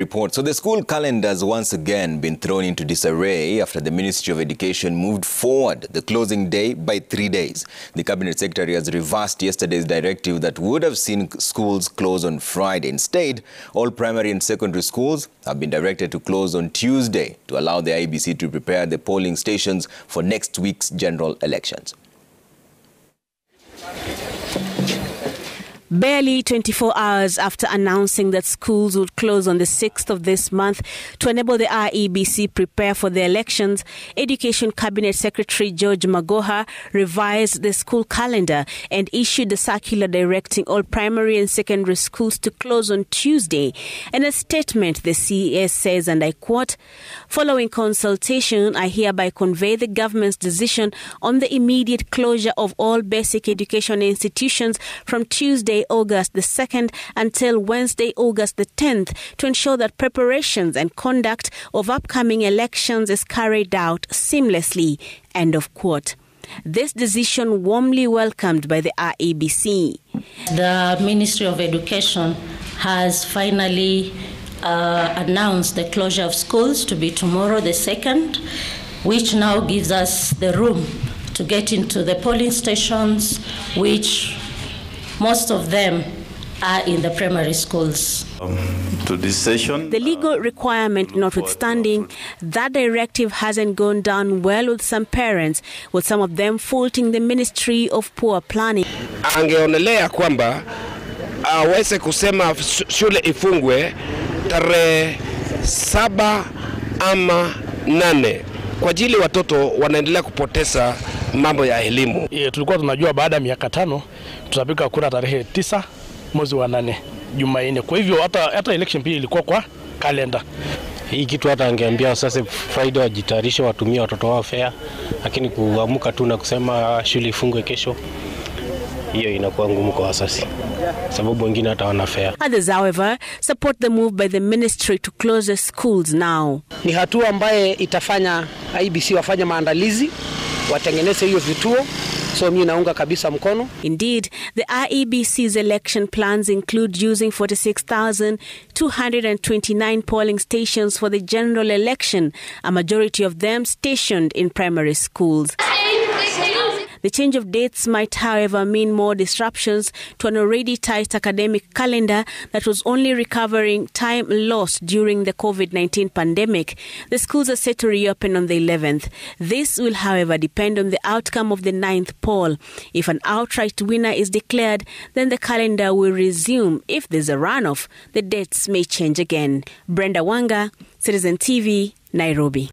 Report. So the school calendar has once again been thrown into disarray after the Ministry of Education moved forward the closing day by 3 days. The Cabinet Secretary has reversed yesterday's directive that would have seen schools close on Friday. Instead, all primary and secondary schools have been directed to close on Tuesday to allow the IEBC to prepare the polling stations for next week's general elections. Barely 24 hours after announcing that schools would close on the 6th of this month to enable the IEBC prepare for the elections, Education Cabinet Secretary George Magoha revised the school calendar and issued a circular directing all primary and secondary schools to close on Tuesday. In a statement, the CES says, and I quote, "Following consultation, I hereby convey the government's decision on the immediate closure of all basic education institutions from Tuesday, August the 2nd until Wednesday, August the 10th to ensure that preparations and conduct of upcoming elections is carried out seamlessly." End of quote. This decision warmly welcomed by the IEBC. The Ministry of Education has finally announced the closure of schools to be tomorrow the 2nd, which now gives us the room to get into the polling stations, which most of them are in the primary schools. To this session, the legal requirement notwithstanding, that directive hasn't gone down well with some parents, with some of them faulting the Ministry of Poor Planning. Angeonelea kwamba aweze kusema shule ifungwe tarehe 7 ama 8 kwa ajili watoto wanaendelea kupoteza mambo ya elimu. Tulikuwa tunajua baada ya miaka 5 tutapiga kura tarehe 9 mwezi wa 8 Jumanne. Kwa hivyo hata election pia ilikuwa kwa kalenda. Hii kitu hata angeambia sasa Friday wajitayarishe watumie watoto wao fair, lakini kuamuka tu na kusema shule ifungwe kesho, hiyo inakuwa ngumu kwa wasasi, sababu wengine hata wana fair. Others, however, support the move by the ministry to close the schools now. Ni hatua ambaye itafanya IEBC wafanye maandalizi, watengeneze hiyo vituo. So mimi naunga kabisa mkono. Indeed, the IEBC's election plans include using 46,229 polling stations for the general election, a majority of them stationed in primary schools. The change of dates might, however, mean more disruptions to an already tight academic calendar that was only recovering time lost during the COVID-19 pandemic. The schools are set to reopen on the 11th. This will, however, depend on the outcome of the 9th poll. If an outright winner is declared, then the calendar will resume. If there's a runoff, the dates may change again. Brenda Wanga, Citizen TV, Nairobi.